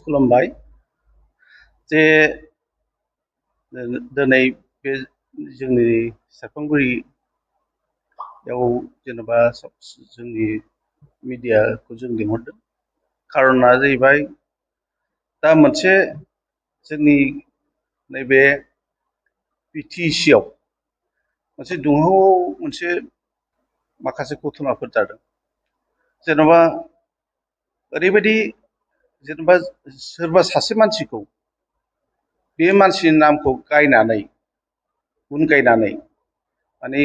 खुलुमबाय जे दिनै बे जोंनि सेरफांगुरियाव जेनेबा जोंनि मिडियाखौ जों लिंहरदों खारना जाहैबाय दा मोनसे जोंनि नैबे बिटिसिआव मोनसे दुंहाव मोनसे माखासे घटनाफोर जादों जेनेबा ओरैबायदि जेनेबा सोरबा सासे मानसिखौ बे मानसिनि नामखौ गायनानै गुन गायनानै माने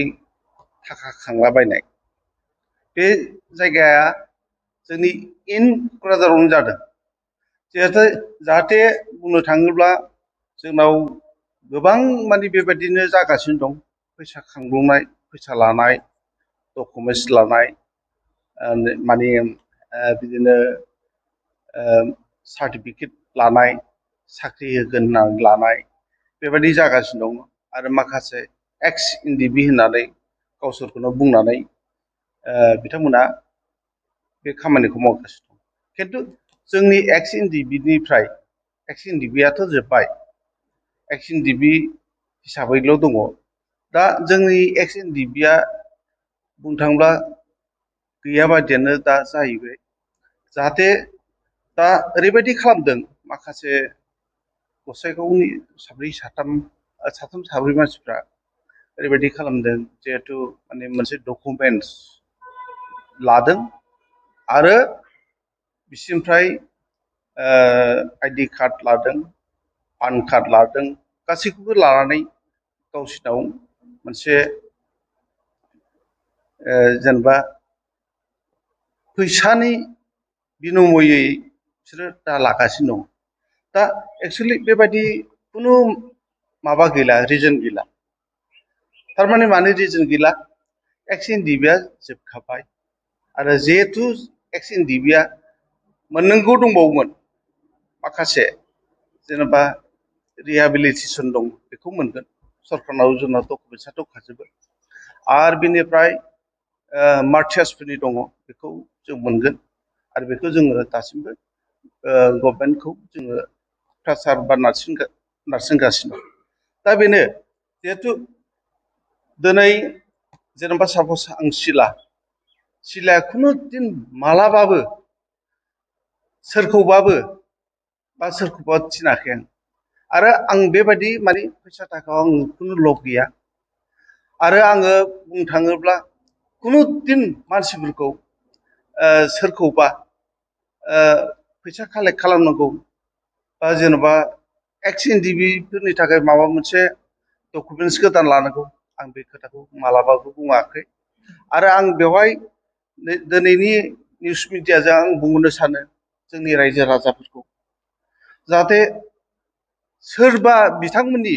थाखा खांलाबायनाय बे जायगाया जोंनि इन क'क्राझारावनो जादों जाहाथे बुंनो थाङोब्ला जोंनाव गोबां माने बेबायदिनो जागासिनो दं फैसा खांब्लंनाय फैसा लानाय डकुमेन्टस लानाय माने बिदिनो सार्टिफिकेट लानाय साख्रि होगोन होननानै लानाय बेबायदि जागासिनो दं आरो माखासे एक्स एनडिबि होननानै गावसोरखौनो बुंनानै बिथांमोना बे खामानिखौ मावगासिनो दं खिन्थु जोंनि एक्स एनडिबिनिफ्राय एक्स एनडिबिआथ' जोब्बाय एक्स एनडिबि हिसाबैल' दङ दा जोंनि एक्स एनडिबिआ बुंनो थाङोब्ला गैया बायदियानो दा जाहैबाय जाहाथे दा ओरैबायदि खालामदों माखासे गसाइगावनि साथाम साब्रै मानसिफ्रा ओरैबायदि खालामदों जिहेथु माने मोनसे डकुमेन्टस लादों आरो बिसिनिफ्राय आइडि कार्ड लादों पान कार्ड लादों गासैखौबो लानानै गावसिनाव मोनसे जेनेबा फैसानि बिनिमयै बिसोरो दा लागासिनो दं दा एक्सुवेलि बेबायदि खुनु माबा गैला रिजन गैला थारमाने मानो रिजन गैला एक्स एनडिबिआ जोबखाबाय आरो जिहेथु एक्स एनडिबिआ मोननांगौ दंबावोमोन माखासे जेनेबा रिहेबिलिटेसन दं बेखौ मोनगोन सरकारनाव जोंना डकुमेन्टसा दंखाजोबो आरो बिनिफ्राय मार्टियासफोरनि दङ बेखौ जों मोनगोन आरो बेखौ जोङो दासिमबो गभर्नमेन्टखौ जोङो प्रेसार बा नारसिनगासिनो दं दा बेनो जिहेथु दिनै जेनेबा सापस आं सिलाया खुनु दिन मालाबाबो सोरखौबाबो बा सोरखौबा थिनाखै आरो आं बेबायदि माने फैसा थाखायाव आं खुनु लब गैया आरो आङो बुंनो थाङोब्ला खुनु दिन मानसिफोरखौ सोरखौबा फैसा कालेक्ट खालामनांगौ बा जेन'बा एक्स एनडिबिफोरनि थाखाय माबा मोनसे डकुमेन्टस गोदान लानांगौ आं बे खोथाखौ मालाबाबो बुङाखै आरो आं बेवहाय दिनैनि निउस मिडियाजों आं बुंनो सानो जोंनि रायजो राजाफोरखौ जाहाथे सोरबा बिथांमोननि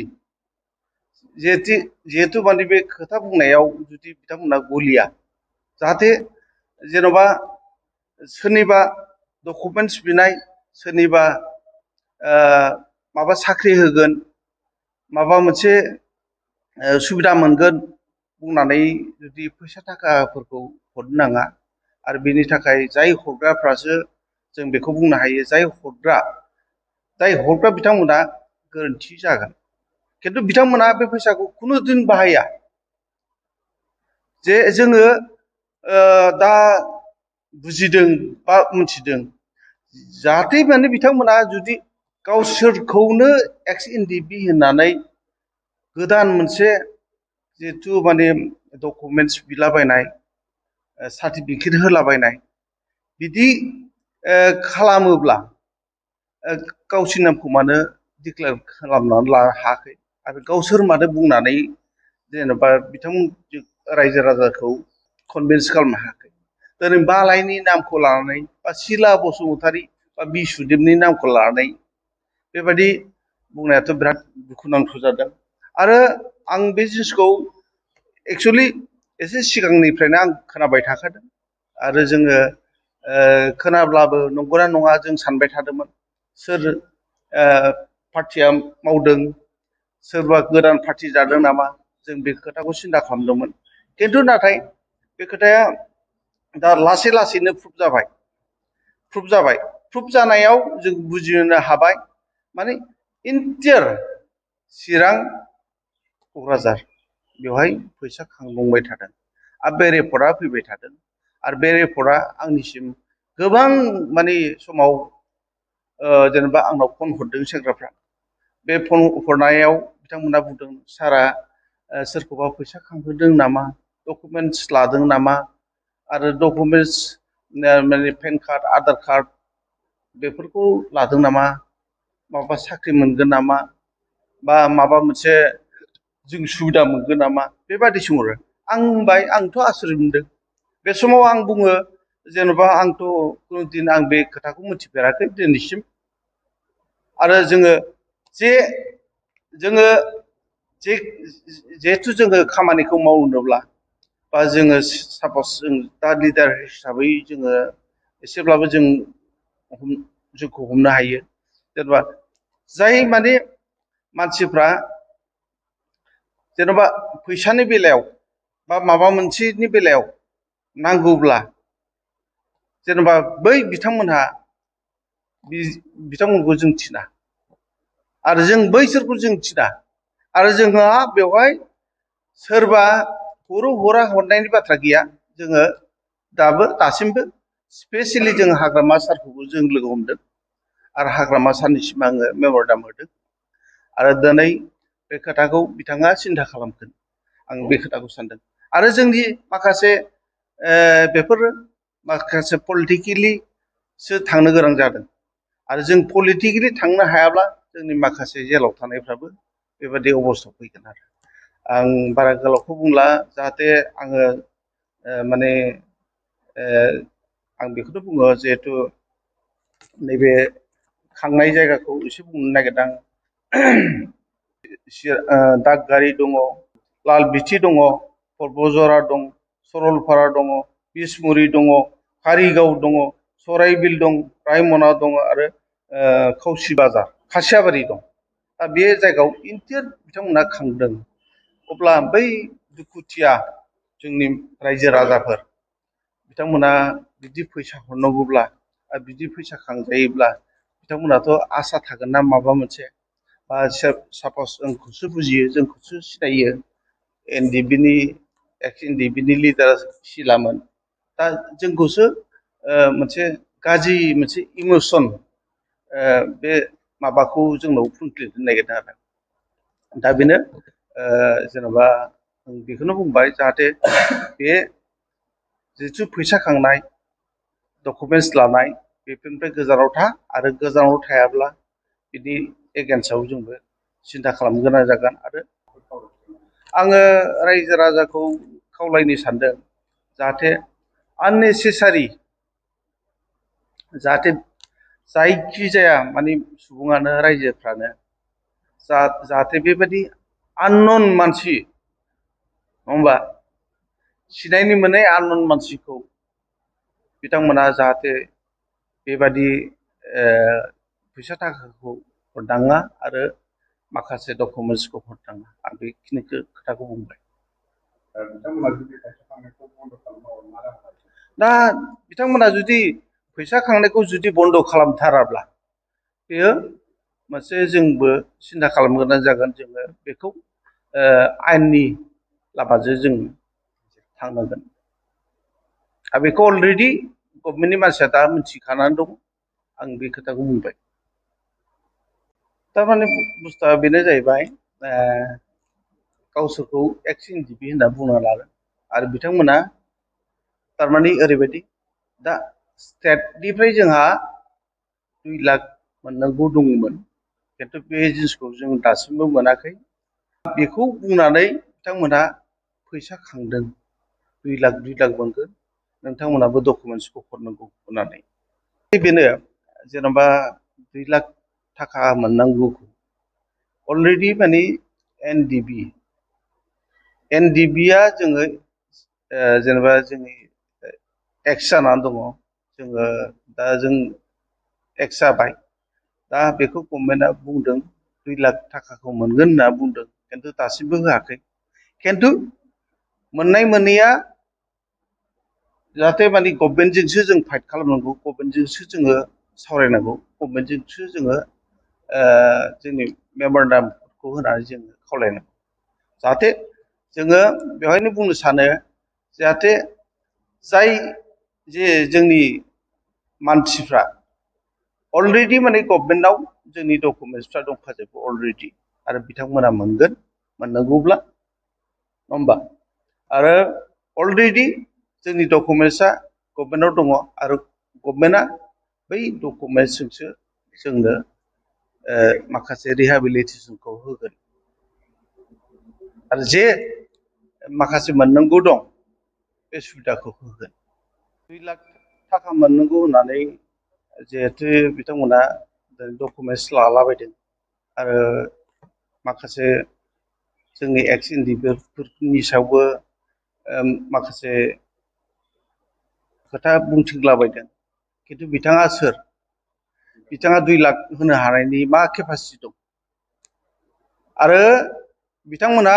जिहेतु माने बे खोथा बुंनायाव जुदि बिथांमोना गलिया जाहाथे जेन'बा सोरनिबा डकुमेन्टस बिनाय सोरनिबा माबा साख्रि होगोन माबा मोनसे सुबिदा मोनगोन बुंनानै जुदि फैसा थाखाफोरखौ हरनो नाङा आरो बेनि थाखाय जाय हरग्राफ्रासो जों बेखौ बुंनो हायो जाय हरग्रा बिथांमोना गोरोन्थि जागोन खिन्थु बिथांमोना बे फैसाखौ खुनु दिन बाहाया जे जोङो दा बुजिदों बा मिथिदों जाहाथे माने बिथांमोना जुदि गावसोरखौनो एक्स एनडिबि होननानै गोदान मोनसे जिहेथु माने डकुमेन्टस बिलाबायनाय सार्टिफिकेट होलाबायनाय बिदि खालामोब्ला गावसोरनि नामखौ मानो डिक्लेयार खालामनानै लानो हायाखै आरो गावसोर मानो बुंनानै जेनेबा बिथांमोन रायजो राजाखौ कनभिन्स खालामनो हायाखै दिनै बालायनि नामखौ लानानै बा सिला बसुमतारी बा बि सुदेबनि नामखौ लानानै बेबायदि बुंनायाथ' बिराद दुखुनांथाव जादों आरो आं बे जिनिसखौ एक्सुवेलि एसे सिगांनिफ्रायनो आं खोनाबाय थाखादों आरो जोङो खोनाब्लाबो नंगौना नङा जों सानबाय थादोंमोन सोर पार्टिया मावदों सोरबा गोदान पार्टि जादों नामा जों बे खोथाखौ सिन्था खालामदोंमोन खिन्थु नाथाय बे खोथाया दा लासै लासैनो प्रुभ जाबाय प्रुफ जानायाव जों बुजिनो हाबाय माने इन्टियार चिरां क'क्राझार बेवहाय फैसा खांबुंबाय थादों आरो बे रिपर्टआ फैबाय थादों आरो बे रिपर्टआ आंनिसिम गोबां माने समाव जेनेबा आंनाव फन हरदों सेंग्राफ्रा बे फन हरनायाव बिथांमोना बुंदों सारा सोरखौबा फैसा खांहोदों नामा डकुमेन्टस लादों नामा आरो डकुमेन्टस माने पेन कार्ड आधार कार्ड बेफोरखौ लादों नामा माबा साख्रि मोनगोन नामा बा माबा मोनसे जों सुबिदा मोनगोन नामा बेबादि सोंहरो आं बुंबाय आंथ' आसरित मोनदों बे समाव आं बुङो जेन'बा आंथ' कुनुदिन आं बे खोथाखौ मिथिफेराखै दिनैसिम आरो जोङो जिहेथु जोङो खामानिखौ मावनोब्ला बा जोङो सापस जों दा लिडार हिसाबै जोङो एसेब्लाबो जोंखौ हमनो हायो जेनेबा जाय माने मानसिफ्रा जेनेबा फैसानि बेलायाव बा माबा मोनसेनि बेलायाव नांगौब्ला जेनेबा बै बिथांमोनखौ जों थिना आरो जों बैसोरखौ जों थिना आरो जोंहा बेवहाय सोरबा हरा हरनायनि बाथ्रा गैया जोङो दासिमबो स्पेसियेलि जों हाग्रामा सारखौबो जों लोगो हमदों आरो हाग्रामा सारनिसिम आङो मेम'रेन्डाम होदों आरो दिनै बे खोथाखौ बिथाङा सिन्था खालामगोन आं बे खोथाखौ सानदों आरो जोंनि माखासे पलिटिकेलिसो थांनो गोनां जादों आरो जों पलिटिकेलि थांनो हायाब्ला जोंनि माखासे जेलाव थानायफ्राबो बेबादि अबस्थायाव फैगोन आरो आं बारा गोलावखौ बुंला जाहाथे आङो माने आं बेखौनो बुङो जिहेथु नैबे खांनाय जायगाखौ एसे बुंनो नागिरदों दागगारि दङ लालबिथि दङ पर्बजरा दं सरलपारा दङ बिसमुरि दङ कारिगाव दङ सराइबिल दं रायमना दङ आरो खौसि बाजार खासियाबारि दं दा बे जायगायाव इन्टियार बिथांमोना खांदों अब्ला बै दुखुथिया जोंनि रायजो राजाफोर बिथांमोना बिदि फैसा हरनांगौब्ला आरो बिदि फैसा खांजायोब्ला बिथांमोनाथ' आसा थागोन ना माबा मोनसे बा सापस जोंखौसो बुजियो जोंखौसो सिनायो एक्स एनडिपिनि लिडार सिलामोन दा जोंखौसो मोनसे गाज्रि मोनसे इमोसन बे माबाखौ जोंनाव फुंख्लिनो नागिरदों आरो दा बेनो जेनेबा आं बेखौनो बुंबाय जाहाथे बे जिथु फैसा खांनाय डकुमेन्टस लानाय बेफोरनिफ्राय गोजानाव था आरो गोजानाव थायाब्ला बिनि एगेन्स्टआव जोंबो सिन्था खालामनो गोनां जागोन आरो आङो रायजो राजाखौ खावलायनो सानदों जाहाथे आननेसेसारि जाहाथे जायखिजाया माने सुबुङानो रायजोफ्रानो जाहाथे बेबायदि आननन मानसि नङा होमबा सिनायनो मोनै आननन मानसिखौ बिथांमोना जाहाथे बेबादि फैसा थाखाखौ हरनाङा आरो माखासे डकुमेन्टसखौ हरनाङा आं बेखिनिखौ खोथाखौ बुंबाय दा बिथांमोना जुदि फैसा खांनायखौ जुदि बन्द' खालामथाराब्ला बेयो मोनसे जोंबो सिन्था खालामनो गोनां जागोन जोङो बेखौ आयेननि लामाजों जों थांनांगोन आरो बेखौ अलरेडि गभर्नमेन्टनि मानसिया दा मिथिखानानै दं आं बे खोथाखौ बुंबाय थारमाने बुस्थुआ बेनो जाहैबाय गावसोरखौ एक्स एनडिपि होनना बुंना लागोन आरो बिथांमोना थारमाने ओरैबायदि दा स्टेटनिफ्राय जोंहा 2 लाख मोननांगौ दङमोन खिन्थु बे जिनिसखौ जों दासिमबो मोनाखै बेखौ बुंनानै बिथांमोनहा फैसा खांदों 2 लाख मोनगोन नोंथांमोनाबो डकुमेन्टसखौ हरनांगौ होननानै बेनो जेनेबा 2 लाख थाखा मोननांगौखौ अलरेडि माने एनडिबिया जोङो जेनेबा जोंनि एक्स जानानै दङ जोङो दा जों एक्स जाबाय दा बेखौ गभर्नमेन्टआ बुंदों 2 लाख थाखाखौ मोनगोन होनना बुंदों खिन्थु दासिमबो होआखै खिन्थु मोननाय मोनैया जाहाथे माने गभर्नमेन्टजोंसो जों फाइट खालामनांगौ गभर्नमेन्टजोंसो जोङो सावरायनांगौ गभर्नमेन्टजोंसो जोङो जोंनि मेम'रेन्डामखौ होनानै जोङो खावलायनांगौ जाहाथे जोङो बेवहायनो बुंनो सानो जाहाथे जाय जे जोंनि मानसिफ्रा अलरेडि माने गभर्नमेन्टआव जोंनि डकुमेन्टसफ्रा दंखाजोबो अलरेडि आरो बिथांमोना मोनगोन मोननांगौब्ला नङा होमबा आरो अलरेडि जोंनि डकुमेन्टसा गभर्नमेन्टआव दङ आरो गभर्नमेन्टआ बै डकुमेन्टसजोंसो जोंनो माखासे रिहेबिलिटेसनखौ होगोन आरो जे माखासे मोननांगौ दं बे सुबिदाखौ होगोन 2 लाख थाखा मोननांगौ होननानै जिहेथु बिथांमोना डकुमेन्टस लालाबायदों आरो माखासे जोंनि एक्स इन्डिभिजुवेलफोरनि सायावबो माखासे खोथा बुंथिंलाबायदों खिन्थु बिथाङा सोर बिथाङा 2 लाख होनो हानायनि मा केपासिटि दं आरो बिथांमोना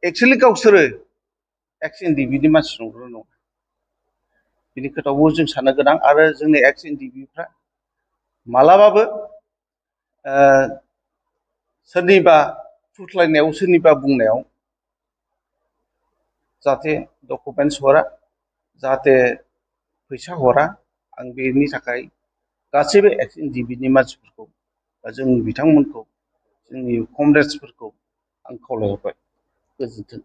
एक्सुवेलि गावसोरो एक्स इन्डिभिनि मानसि नंगौना नङा बिनि खोथाखौबो जों साननो गोनां आरो जोंनि एक्स इन्डिभिफ्रा मालाबाबो सोरनिबा थुस्लायनायाव सोरनिबा बुंनायाव जाहाथे डकुमेन्टस हरा जाहाथे फैसा हरा आं बेनि थाखाय गासैबो एक्स इन्डिभिनि मानसिफोरखौ बा जोंनि बिथांमोनखौ जोंनि कमरेड्सफोरखौ आं खावलायहरबाय गोजोन्थों